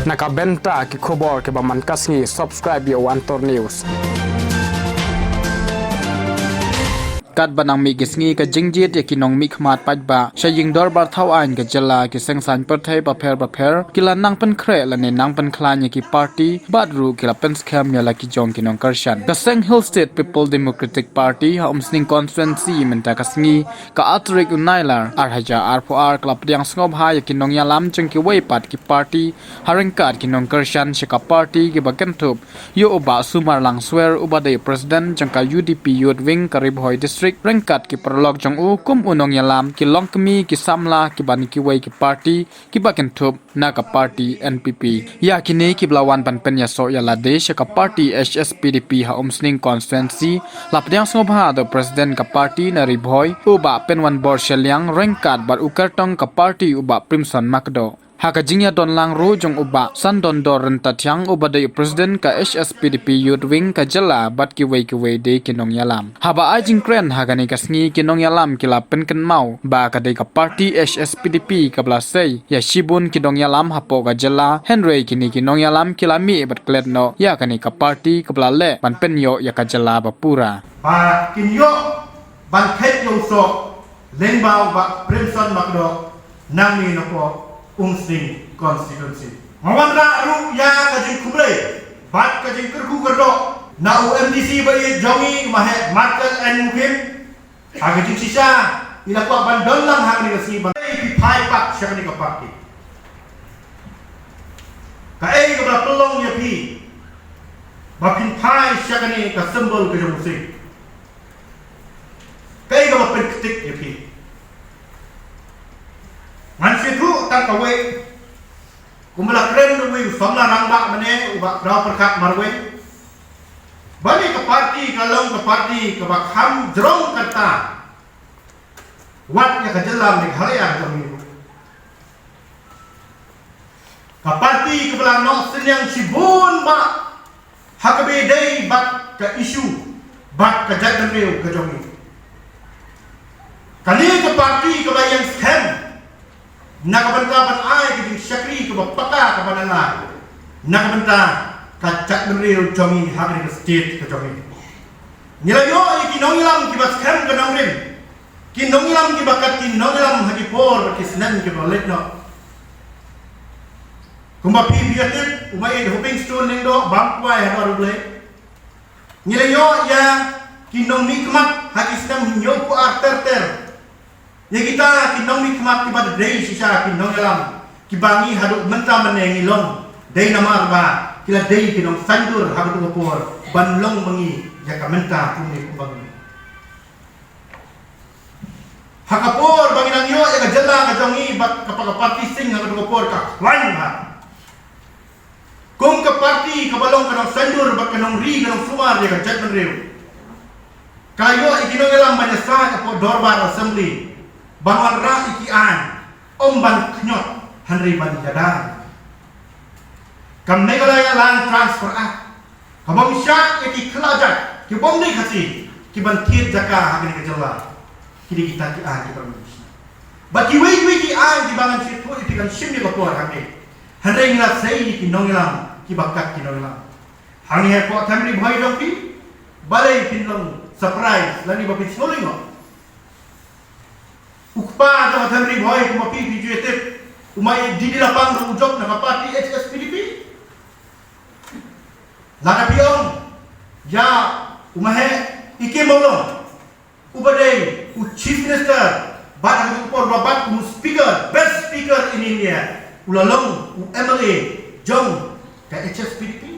Nakabenta ki khobor ke baman kasngi subscribe yo Antor News. Kat banang mi gisngi ka jingjit yakinong mi khmat pajba shaying dor bar thau ain ka jala ki sengsan perthai pa pher kila nang pen khre la ne nang pen khlan ki party badru kila pen scam ya la ki jong kinong karshan ka Seng Hill State People Democratic Party ha umsning constituency menta kasngi ka atrik unailar arhaja ar klap yang sngop ha yakinong yalam cheng ki wei pat ki party harengkat kinong karshan shika party ki bakentup yo oba sumar lang swear ubade president jangka UDP youth wing karib hoi district rengkat ki perlok jong u kum unong yalam ki longkemi ki samla ki bani ki wei ki party ki baken thup na ka party NPP ya kini ki blawan pan pen ya so ya la desh ka party HSPDP ha umsning constituency lapdyang sngobha the president ka party na ribhoi uba penwan bor shelyang rengkat bar ukartong ka party uba primson makdo haka jingya don lang ro jong uba san don dor renta thyang uba de president ka HSPDP youth wing ka jala bat ki wei de kinong yalam haba ajing kren haga ni kasngi kinong yalam kila pen ken mau ba ka de ka party HSPDP ka bla sei ya shibun kinong yalam hapo ka jala henry kini kinong yalam kila mi bat klet no ya ka ni ka party ka bla le ban pen yo ya ka jala ba pura ba kin yo ban khet yo so lengbao ba primson makdo nami no po umsning constituency mawandra ru ya kajing kumre bat kajing kerku kerdo na UMDC bai jongi mahe market and mukim agajing sisa ila ko ban dolang hang ni si ban pi phai pak syakni ka pakki ka ei ka pelong ya pi bakin phai syakni ka symbol ka jong sing kai ka pen ketik ya pi man situ tak kawe kumala kren do wi famla rangba mane uba raw perkat marwe bani ka party kalong ka party ka bakham jrong kata wat ya ka jelam ni halaya kami ka party ka bala no senyang sibun ba hakabe dei bat ka issue bat ka jadan reu ka jongi kali ka party ka bayang scam nakabenta ban ai ki syakri ke bapaka ke banana nakabenta kacak menril jongi hagri ke state ke jongi nilayo ki nongilam ki baskem ke nongrim ki nongilam ki bakat ki nongilam hagi por ki snan ki bolet no kumba pi biatit umai hoping stone ning do bangkwai haru ble nilayo ya ki nong nikmat hagi snan nyoku arter ya kita kinong nikmat kiba dei sisa kinong yalam kibangi haduk menta menengi long dei namar ba kila dei kinong sandur haduk ngopor banlong mengi ya ka menta kumi kubangi hakapor bangi nang yo ya ka jala ka jongi bak kapaka party sing haduk ngopor ka lain ha kung ka party ka balong kanong sandur bak kanong ri kanong sumar ya ka jatman reu kayo ikinong yalam manasa ka po dorbar assembly Banwan ra ikian omban knyot hanri ban jadan kam Meghalaya land transfer act kabam sya eti khlajat ki bomni khasi ki ban thiet jaka hagni kajala kidi kita ki an ki ban baki wi ki an ki bangan si thu iti kan shimni ko por hagni hanri ngila sei ki nongilam ki bakat ki nongilam hangi he ko thamri bhai dongti balai pinlong surprise lani bapi solingo ukpa jama thamri boy kuma pi juete umai didi lapang ru ujok na party HSPDP lada piong ya umahe ike molo ubade u chief minister bat ang upor babat u speaker best speaker in India ulalong u MLA jong ka HSPDP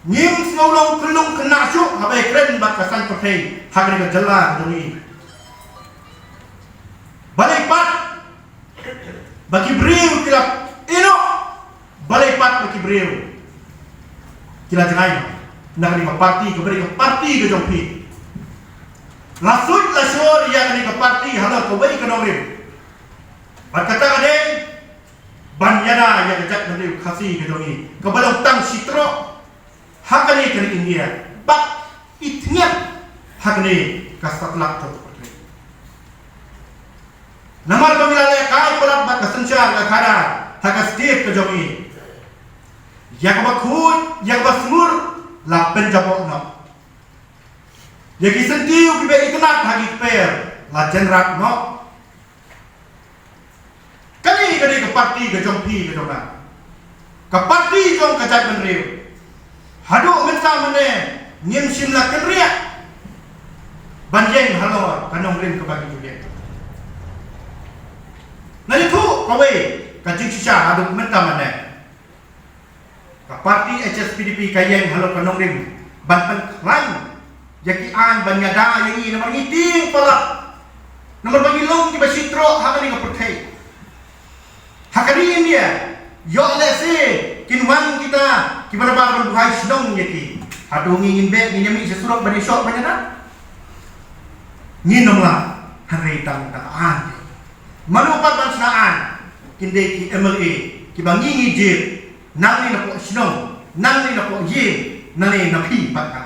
Nim ngolong kelung kena syuk habai kren bat kasan pertai hagri ka jala doni balai pat bagi breu kila ino balai pat bagi breu kila jangai nagri ka party ka beri ka party ka jompi lasut lasor yang ni ka party hala ko bai ka nongrim bat kata ade banyana yang jat nagri khasi ka jongi ka balong tang sitro hakani kari India bak itnya hakani kastatlak to namar pamilala kai palat hak kesencar ke kadar hak setiap ke jomi yang bakut yang basmur la penjabok no yang kisentiu kibe ikenat hagi per la jenrak no kali ke parti ke jompi ke jomba ke parti jom ke jat menriu haduk menta mene nyim simla kenriak banjeng halor kanong rim ke bagi juga nah itu kawe kajing sisa haduk menta mene ke parti HSPDP kayeng halor kanong rim banten lain yaki an banyada yang ini nomor ngiting palak nomor bagi long di basitro hakani ke perkai hakani dia yo lese kinwan kita gimana baru buhai sedong yaki hadu ngingin be ngin sesurok bani sok banyana nginomlah hari tang an manupat bansanaan kinde ki MLA ki bangi ngijir nang ni napo sedong nang ni napo ye nang ni napi bakka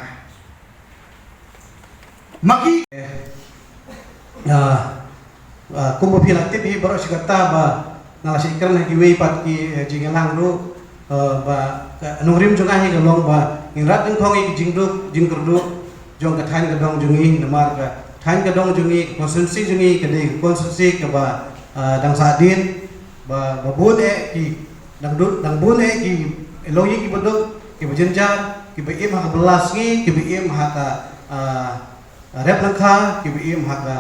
maki kumbo pilaktif hi baru sigata ba ngalasi ikran lagi wei pat ki jingelang ru ba nungrim juga hi galong ba ingrat ing khong i jingkurdu jong ka thain gadong jungi namar ka thain gadong jungi konsensi jungi kede konsensi ke ba dang sadin ba bun ki dang bun ki eloyi ki bodok ki bejenjar ki beim ha belas ki beim ha ka rep langkha ki beim ha ka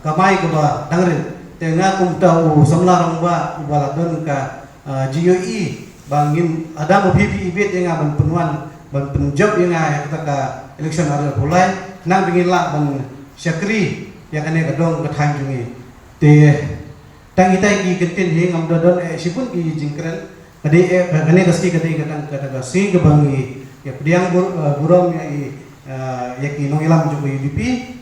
kamai ke ba dangrin tengah kum tahu samlarang ba ubaladon ka GUI bangin ada mo pipi ibit yang ban penuan ban penjob yang kata ka election ada pulai nang bingin la ban syakri yang kene kadong kathan jungi te tang itai ki kentin he ngam dodon sipun ki jingkren kade kene gaski kade kadang kata si ke bangi ya pediang burom ya ki nong ilam juga UDP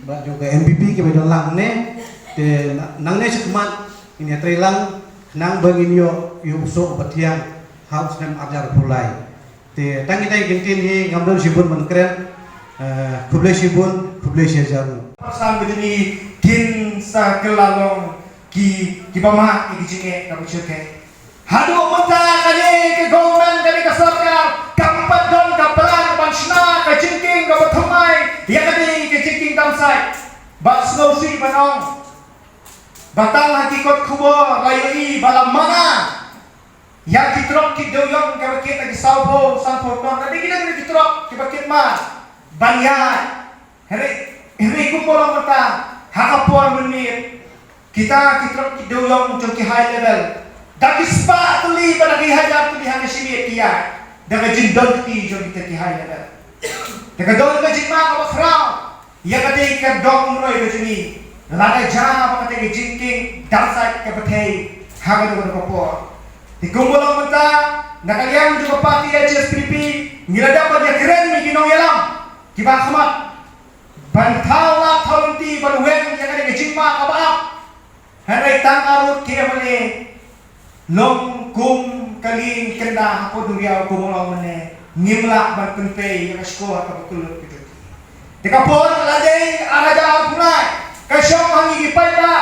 ba juga MPP ki bedon lang ne te nang ne sekmat ini trilang nang bangin yo usok batiang haus nem ajar pulai te tang kita gentin hi ngamdon sibun menkren kuble sibun kuble syajaru pasang begini kin sa kelalong ki bama ki jinge ka buceke hadu mata kali ke government kali ke sarkar kampat don ka pelan pansna ka jingking ka bathumai ya kali ke jingking tamsai ba snow si banong batang hakikot kubo layui balam mana yang kitrok kidoyong kabakit lagi salvo sampo ton tadi kita ni kitrok kabakit ma banyak hari kumpul mata hakapor menit kita kitrok kidoyong jongki high level daki spa tuli pada hajar tuli hanya sini dia dengan jindon ti jong kita ki high level dengan don ka jingma ka bakrao ya kadi ka dong roy ka jini lada jam apa kata jingking darsai ka batei haga do ko di kumpulan mata nakaliang juga parti HSPDP ngira dapat ya keren ni kinong yalam kiba khamat bantau la thaunti balwen ya kade jingma ka baap harai tang arut kia mane long kum kaling kenda hapo duria kumulong mane ngimla ban penpe ya sko ka betul gitu dekapon ladei araja punai kasyong hangi ipaiba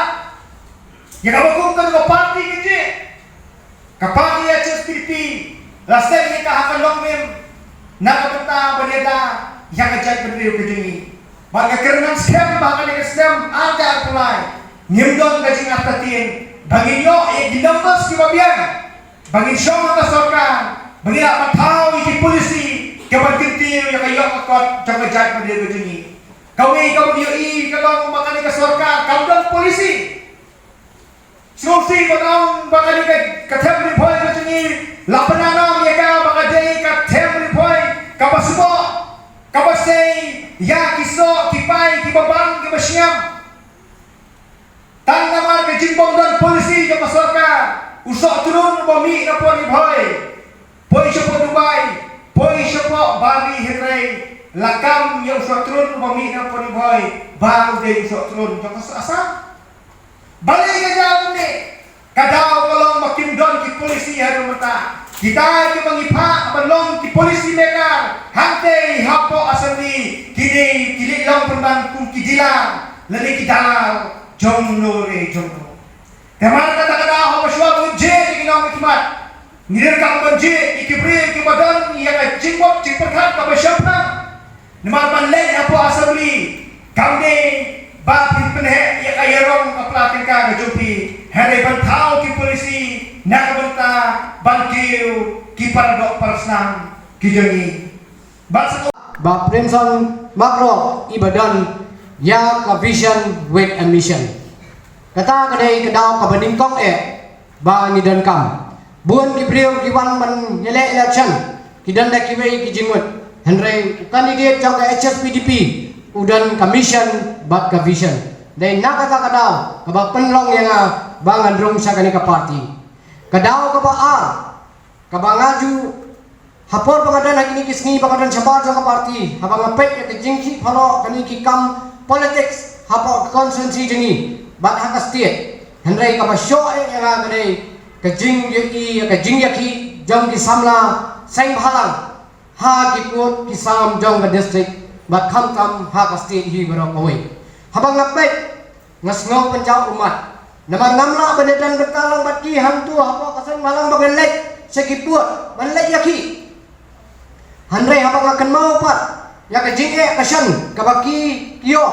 ya kabakum kan ko parti kiti kapag HSPDP lasem ni kahakan longmim nakapenta baneda yang kajai pendiri kejini baga kerenang scam baga ni scam ada pulai nimdon kajing atatin bagi yo dinambas ki babian bagi syoma ka sorkan bagi apa tahu iki polisi kapan kinti yang kayo akot jaga jai pendiri kejini kawai kau yo kalau makan ka sorkan kau dan polisi Susi batang bakal ke temri boy macamni lapanana mereka bakal jadi ke temri boy kapasubo kapasei ya kiso kipai kibabang kibasiam tang namar ke jimbong dan polisi ke masyarakat usok turun bami na poni boy boy siapa Dubai boy siapa Bali Henry lakam yang usok turun bami na poni boy baru dia usok turun ke asam balik ke jalan ni kadau kalau makin don ki polisi hari mata kita ke mengipa belum ki polisi mereka hante hapo asani kini long pemban kum kidilang lele kidal jomno re jomno kemana kata-kata hapo syuabu ngirkam banji ikibri ikibadan yang jingwap jingperkat kabasyapna naman lay apo assembly kamne ba pinhe ya kayarong aplatin ka gajupi hare bantao ki polisi nakabanta bangkiu ki paradok persnang ki jangi basa ba Primson makro ibadan ya ka vision with a mission kata kadai kedau ka bandingkong ba ngidan kam buan ki priu ki wan man yele election ki dan da ki wei ki jingmut henry candidate jang ka HSPDP udan commission bat ka vision dai na kata kadau ka ba penlong yang ba ngandrung sa kani ka party kadau ka ba ka ba ngaju hapor pangadan lagi ni kisni pangadan sabar sa ka party habang ngapek ka jingki phalo kani ki kam politics hapo constituency jengi bat haka state henry ka ba show yang kadai ka jing yaki jong ki samla sang bhalang ha ki kot ki sam jong ka district bat kham kam ha ka state hi baro koi habang ngapek ngasngau penjau umat naman ngamla benedan betalang bat ki hantu hapo kasang malang bagen lek sekiput ban lek yaki Handre habang akan mau pat ya ke jing kasan kabaki kio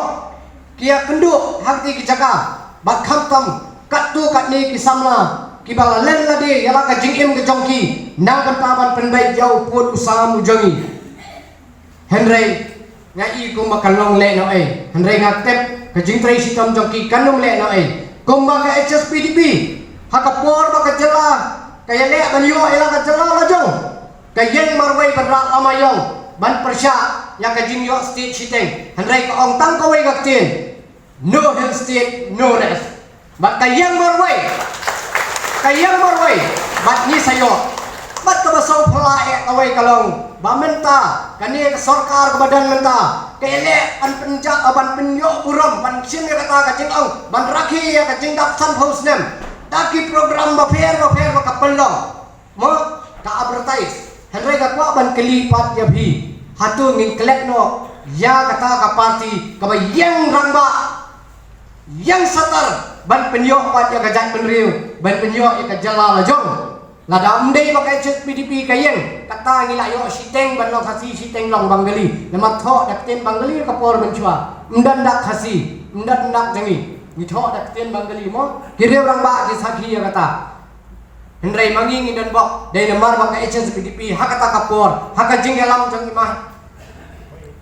kia kendu hakti ki jaga bat kham tam kat tu kat ni ki samla ki bala len ladi yala ka jing ke jongki nang kantaban penbai jauh pun usaha mujangi Handre ngai ku makalong le no Handre ngakep ka jing trai sitam jongki kanung le no kumba ka HSPDP hakapor ba ka jela kaya le banyo ila ka jela lajong kayeng marway badra amayong ban persya ya kajing yo state siteng handrai ka ong tang kawai gaktin no hill state no rest bat kayeng marway bat ni sayo bat ka basaw pala kawai kalong ba menta kani ka sarkar ka badan menta kele an penja ban penyo uram ban sin ya kata kajing ong ban rakhi ya kajing dap san house nem daki program ba fair ba kapelong mo ka advertise Henry ka kwa ban kelipat ya bi hatu ngin kelek no ya kata ka party ka ba yang rangba yang satar ban penyo pat ya gajat penriu ban penyo ya ka jala lajong lada umdei pakai HSPDP kayeng kata ngila yo siteng ban lo khasi siteng long bangali nama tho dakten bangali ka por menchua mdan dak khasi mdan dak jangi ni tho dakten bangali mo kireu rangba ki sakhi ya kata Henry mangingi dan bok dari nemar baka HSPDP hakata kapor haka jinggalam jang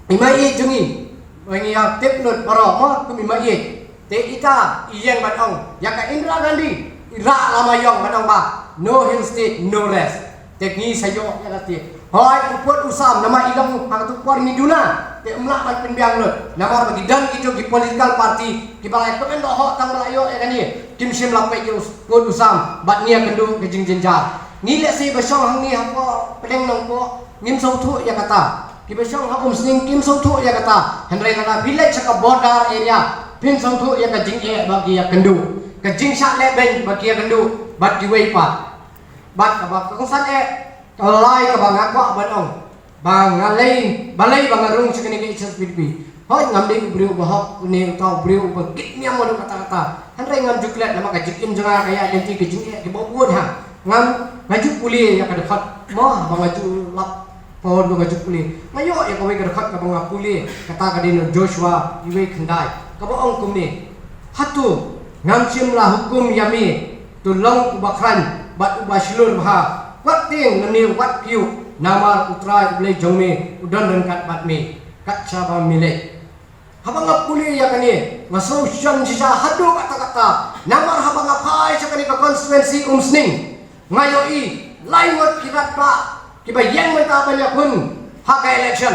imai jungi wangi ya tepnut paro mo kum imai te ita iyang batong yaka Indra Gandhi ira lamayong batong ba no hill state no rest tekni sayo ya lati hoy uput usam nama ilang hangtu por miduna te umla man penbiang lut nama bagi dan itu di political party di balai komen do ho tang balayo ya kani kim sim lapai yo put usam bat nia kendu ke jing jenjar ni le si basong hang ni hapo peleng nong po ngim sau thu ya kata ki basong ha sning kim sau thu ya kata henry kata village ka border area pin sau thu ya ka jing bagi ya kendu ke jing sha le ben bagi ya kendu bat di wei pa bat ka ba kong san kalai ka bang akwa banong bang alai balai bang arung sekene ke HSPDP hoy ngamde brio bahok ne tau brio begit nya mo kata-kata handai ngam juklet nama ka jikim janga kaya nanti ke jing ke bobun ha ngam ngaju puli ya ka dekat mo bang ngaju lap pohon ngaju puli ngayo ya ka we ka dekat ka bang puli kata ka din Joshua iwe khandai ka boong kumni hatu ngam simla hukum yami tulong ubakran bat ubaslur bah wat ting nani wat piu nama utrai ulai jongme udan rengkat batme kat saba milik habang apuli ya kani masosyan sisa hadu kata-kata namar habang apai sa kani ka constituency umsning ngayoi laingot kirat pa kibayang mentapan ya kun haka election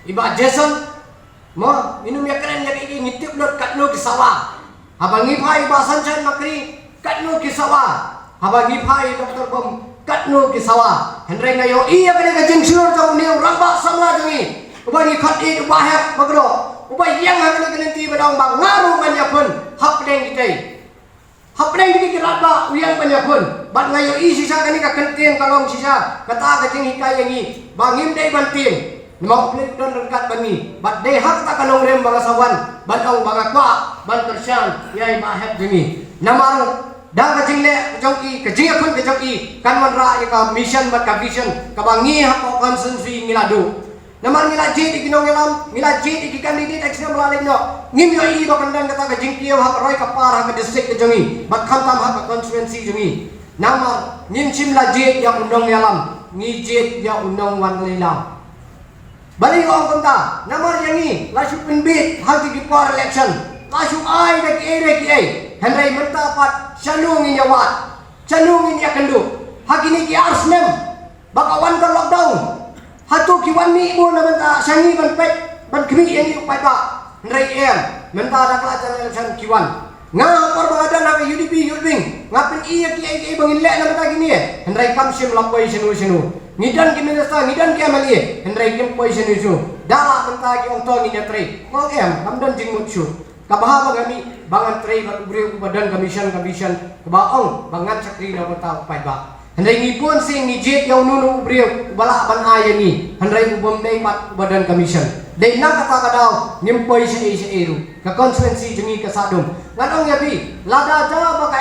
iba Jason mo minum ya keren ya kiki ngitip lot katno kisawa habang ipai basan chan makri katno kisawa habang ipai Dr. Bom katno kisawa Henry ngayo iya kani ka jingsyur tau niu ramba samla jangi ubangi khati ubahak magro ubay yang kani kanti badang bang ngaru manyapun hapdeng kitai hapdeng kiti kiraba uyang manyapun bat ngayo i sisa kani ka kentin kalong sisa kata ka jing hikayangi bangim dei bantin mau plik don dekat bangi bat dei hak ta kanong rem bagasawan badong bagakwa ban tersyang yai bahak jangi namang dang ka jingle jong i ke jing akun ke jong i kan man ra ka mission bat ka vision ka bangi hapo consensus ngiladu namar ngila jit ikinong ngilam ngila jit ikikandidate action melalui no ngimyo i bakandan kata ka jing kiyo hak roy ka par hak district ke jong i bat khamtam hak constituency jong i namar ngim chim la jit ya undong ngilam ngi jit ya undong wan leilam balik orang kata namar yang ni lasu penbit hal di par election lasu ai dak ai henry mentapat sanung in yawat sanung in yakandu hakini ki arsnem bakawan ka lockdown hatu ki wan ni mo naman ta sangi ban pet ban kmi yang ni pai ba henry em menta dak la election ki wan nga par bagadan nak UDP yudbing ngapin iya ki ai bangin le naman ta gini henry kam sim lampoi sinu ngidan ki minister ngidan ki MLA henry kim poison isu dala menta ki ong to ni netri ngong em kamdan jingmut su kabaha kami bangan tre bat ubre badan commission kabaong bangan sakri na menta pai ba henry ngipun sing ngijit yaw nunu ubre bala ban aya ni henry ubom dei mat badan commission dei na kata kadaw ngim poison isu eru ka constituency jungi ka sadum nganong yabi lada ja baka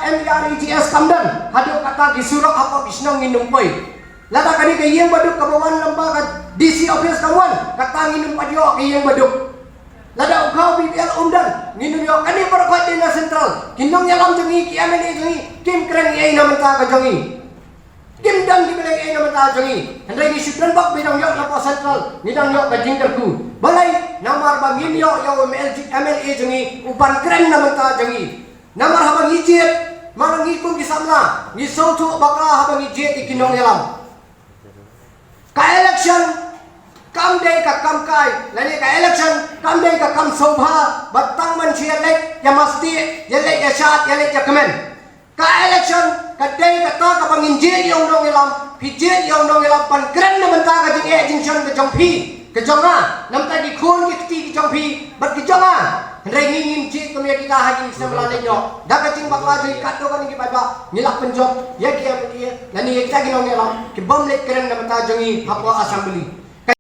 NREGS kamdan hadu kata gisurok apa bisnong nginumpoi lada kani kay iyang baduk kabawan lembaga DC office kawan katangin ng padyo kay iyang baduk lada ukaw BPL umdan nginum yo kani para ko din na central kinong yalam jungi ki MLA jungi kim kren ay naman ta ka jungi kim dan di belay ay naman ta jungi henry ni sudran bak bidang yo na po central nidang yo ka jingkerku balay namar bangin yo MLA jungi upan kren naman ta jungi namar habang ijit marang ikong gisamla ni soto bakla habang ijit ikinong yalam ka election kam day ka kam kai lani ka election kam day ka kam sobha batang man siya lek ya masti ya lek ya shat ya lek ya kemen ka election ka day ka ta ka panginjil yung dong ilam pijit yung dong ilam pan kren na man ta ka jing jinction ka jong pi ka jong na nam ta di khun ki ti ka jong pi bat ka jong na henry ngingin jit kumya kita haji sa melalay nyo dapat cing bakla jing kato ka ngi ba nilak penjob ya kia lani ya kita ginong ilam ki bom lek kren na man ta jongi hapo assembly